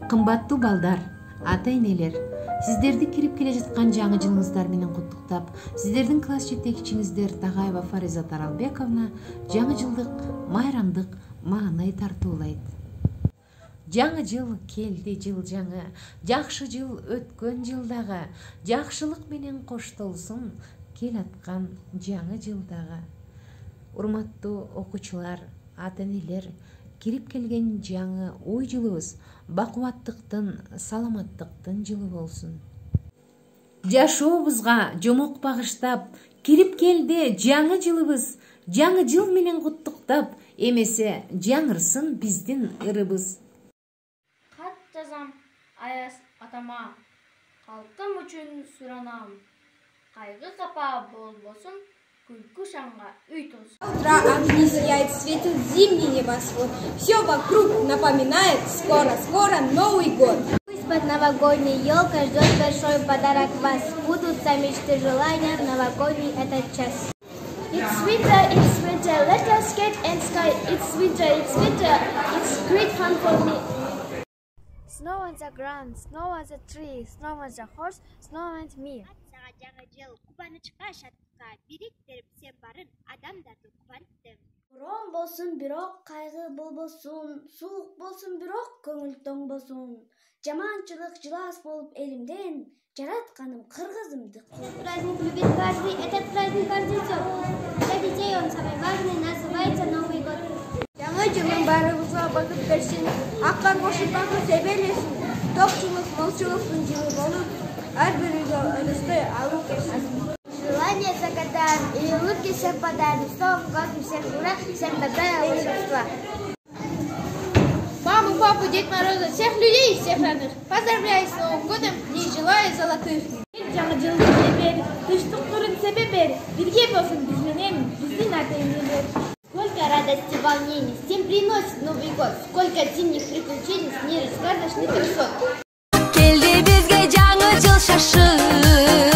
Кымбаттуу балдар, ата-энелер, сиздерди кирип келе жаткан жаңы жылыңыздар менен куттуктап, сиздердин класс жетекчиңиздер Тагаева Фариза Таралбековна жаңы жылдык майрамдык маанай тартуулайт. Жаңы жыл келди, жыл жаңы, жакшы жыл өткөн жылдагы, жакшылык менен коштолсун кел аткан жаңы жылдагы. Урматтуу окуучулар, ата-энелер, кирип келген жаңы ой жылыбыз бакубаттыктын, саламаттыктын жылы болсун. Жашообузга жомок багыштап, кирип келди жаңы жылыбыз, жаңы жыл менен куттуктап, эмесе жаңырсын биздин ырыбыз. Кат жазам аяз атама, калкым үчүн суранам, кайгы капа болбосун, күлкү шаңга үй толсун. Утро огни сияет, светит зимний небосвод. Все вокруг напоминает скоро-скоро Новый год. Пусть под новогодней елкой ждет большой подарок вас. Будутся мечты, желания в новогодний этот час. It's winter, let us skate and sky. It's winter, it's great fun for me. Snow on the ground, snow on the tree, snow on the horse, snow on me. Жаңы жыл кубанычка, шаттыкка бириктирип сен барын адамдарды кубанттым. Борон болсун, бирок кайгы болбосун, суук болсун, бирок көңүл тоңбосун. Жаманчылык жылас болуп элимден, жаратканым кыргызымды. Праздник любит каждый, этот праздник каждый ждет. Для детей он самый важный, называется Новый год. Жаңы жылың баарыбызга багыт берсин, аккар кошуп багып себелесин. Токчулук, молчулуктун жылы болуп, ар биринге өнөстэй алып келсин. Желание загадаем и улыбки всем подарим. С Новым годом всех ура, всем добра и волшебства. Маму, папу, Дед Мороза, всех людей и всех родных. Поздравляю с Новым годом и желаю золотых. Жаңы жылды бер, тыштык турун себе бер. Бирге болсун биз менен, биздин ата-энелер. Сколько радости и волнений, с тем приносит Новый год. Сколько зимних приключений, с мира сказочных красот. Келди бизге жаңы жыл шашып.